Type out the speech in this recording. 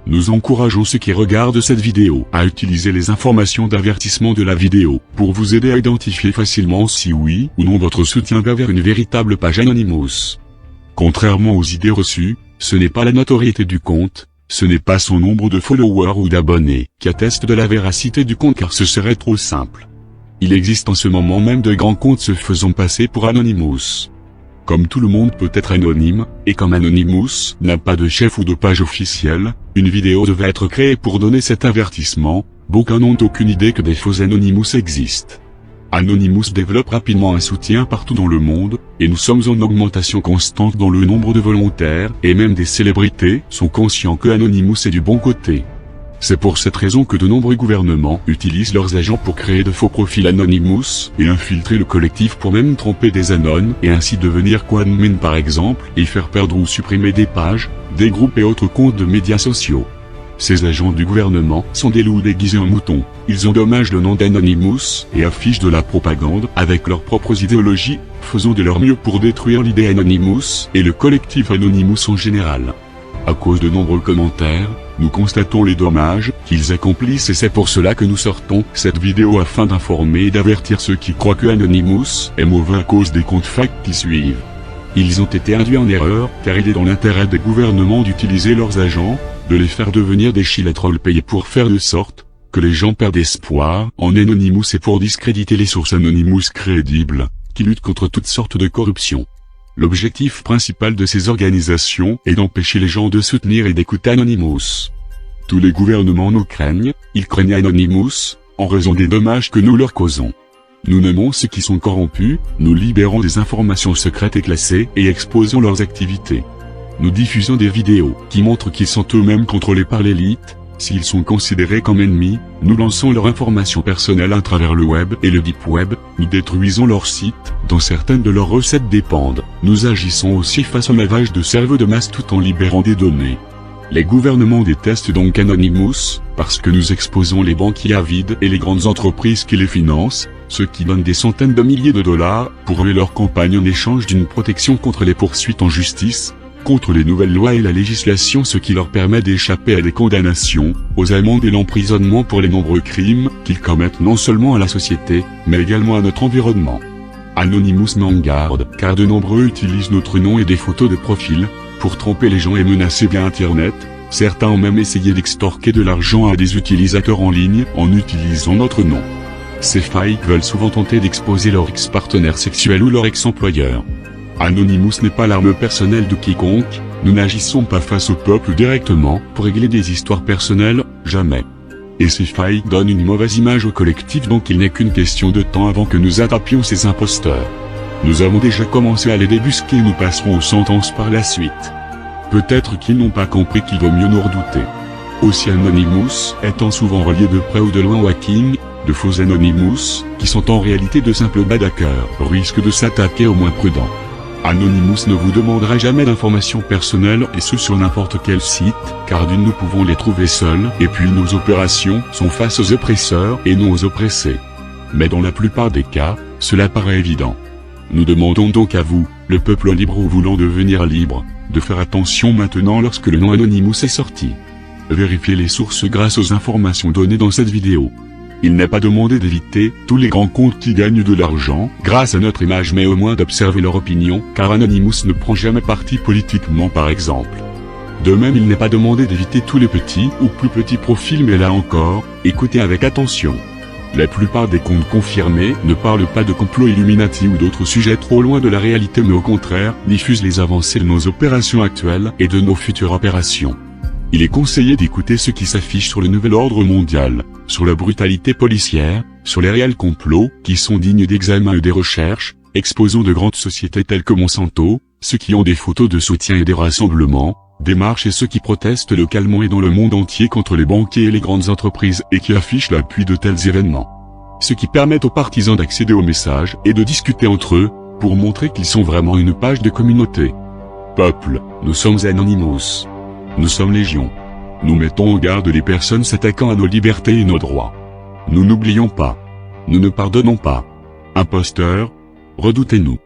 Nous encourageons ceux qui regardent cette vidéo à utiliser les informations d'avertissement de la vidéo pour vous aider à identifier facilement si oui ou non votre soutien va vers une véritable page Anonymous. Contrairement aux idées reçues, ce n'est pas la notoriété du compte, ce n'est pas son nombre de followers ou d'abonnés qui atteste de la véracité du compte car ce serait trop simple. Il existe en ce moment même de grands comptes se faisant passer pour Anonymous. Comme tout le monde peut être anonyme, et comme Anonymous n'a pas de chef ou de page officielle, une vidéo devait être créée pour donner cet avertissement. Beaucoup n'ont aucune idée que des faux Anonymous existent. Anonymous développe rapidement un soutien partout dans le monde, et nous sommes en augmentation constante dans le nombre de volontaires, et même des célébrités sont conscients que Anonymous est du bon côté. C'est pour cette raison que de nombreux gouvernements utilisent leurs agents pour créer de faux profils Anonymous et infiltrer le collectif pour même tromper des anonymes et ainsi devenir co-admin par exemple et faire perdre ou supprimer des pages, des groupes et autres comptes de médias sociaux. Ces agents du gouvernement sont des loups déguisés en moutons, ils endommagent le nom d'Anonymous et affichent de la propagande avec leurs propres idéologies, faisant de leur mieux pour détruire l'idée Anonymous et le collectif Anonymous en général. À cause de nombreux commentaires, nous constatons les dommages qu'ils accomplissent et c'est pour cela que nous sortons cette vidéo afin d'informer et d'avertir ceux qui croient que Anonymous est mauvais à cause des comptes fake qui suivent. Ils ont été induits en erreur car il est dans l'intérêt des gouvernements d'utiliser leurs agents, de les faire devenir des chiletrolls payés pour faire de sorte que les gens perdent espoir en Anonymous et pour discréditer les sources Anonymous crédibles, qui luttent contre toutes sortes de corruption. L'objectif principal de ces organisations est d'empêcher les gens de soutenir et d'écouter Anonymous. Tous les gouvernements nous craignent, ils craignent Anonymous, en raison des dommages que nous leur causons. Nous nommons ceux qui sont corrompus, nous libérons des informations secrètes et classées et exposons leurs activités. Nous diffusons des vidéos qui montrent qu'ils sont eux-mêmes contrôlés par l'élite. S'ils sont considérés comme ennemis, nous lançons leurs informations personnelles à travers le web et le deep web, nous détruisons leurs sites, dont certaines de leurs recettes dépendent. Nous agissons aussi face au lavage de cerveau de masse tout en libérant des données. Les gouvernements détestent donc Anonymous, parce que nous exposons les banquiers avides et les grandes entreprises qui les financent, ceux qui donnent des centaines de milliers de dollars pour mener leur campagne en échange d'une protection contre les poursuites en justice, contre les nouvelles lois et la législation, ce qui leur permet d'échapper à des condamnations, aux amendes et l'emprisonnement pour les nombreux crimes qu'ils commettent non seulement à la société, mais également à notre environnement. Anonymous met en garde, car de nombreux utilisent notre nom et des photos de profil, pour tromper les gens et menacer bien Internet. Certains ont même essayé d'extorquer de l'argent à des utilisateurs en ligne en utilisant notre nom. Ces fakes veulent souvent tenter d'exposer leur ex-partenaire sexuel ou leur ex-employeur. Anonymous n'est pas l'arme personnelle de quiconque, nous n'agissons pas face au peuple directement pour régler des histoires personnelles, jamais. Et ces fakes donnent une mauvaise image au collectif, donc il n'est qu'une question de temps avant que nous attrapions ces imposteurs. Nous avons déjà commencé à les débusquer et nous passerons aux sentences par la suite. Peut-être qu'ils n'ont pas compris qu'il vaut mieux nous redouter. Aussi Anonymous étant souvent relié de près ou de loin au hacking, de faux Anonymous, qui sont en réalité de simples bad hackers, risquent de s'attaquer aux moins prudents. Anonymous ne vous demandera jamais d'informations personnelles et ce sur n'importe quel site, car d'une nous pouvons les trouver seuls et puis nos opérations sont face aux oppresseurs et non aux oppressés. Mais dans la plupart des cas, cela paraît évident. Nous demandons donc à vous, le peuple libre ou voulant devenir libre, de faire attention maintenant lorsque le nom Anonymous est sorti. Vérifiez les sources grâce aux informations données dans cette vidéo. Il n'est pas demandé d'éviter tous les grands comptes qui gagnent de l'argent grâce à notre image, mais au moins d'observer leur opinion, car Anonymous ne prend jamais parti politiquement par exemple. De même, il n'est pas demandé d'éviter tous les petits ou plus petits profils, mais là encore, écoutez avec attention. La plupart des comptes confirmés ne parlent pas de complot Illuminati ou d'autres sujets trop loin de la réalité, mais au contraire, diffusent les avancées de nos opérations actuelles et de nos futures opérations. Il est conseillé d'écouter ce qui s'affiche sur le nouvel ordre mondial, sur la brutalité policière, sur les réels complots qui sont dignes d'examen et des recherches, exposant de grandes sociétés telles que Monsanto, ceux qui ont des photos de soutien et des rassemblements, des marches et ceux qui protestent localement et dans le monde entier contre les banquiers et les grandes entreprises et qui affichent l'appui de tels événements. Ce qui permet aux partisans d'accéder aux messages et de discuter entre eux, pour montrer qu'ils sont vraiment une page de communauté. Peuple, nous sommes Anonymous. Nous sommes légion. Nous mettons en garde les personnes s'attaquant à nos libertés et nos droits. Nous n'oublions pas. Nous ne pardonnons pas. Imposteurs, redoutez-nous.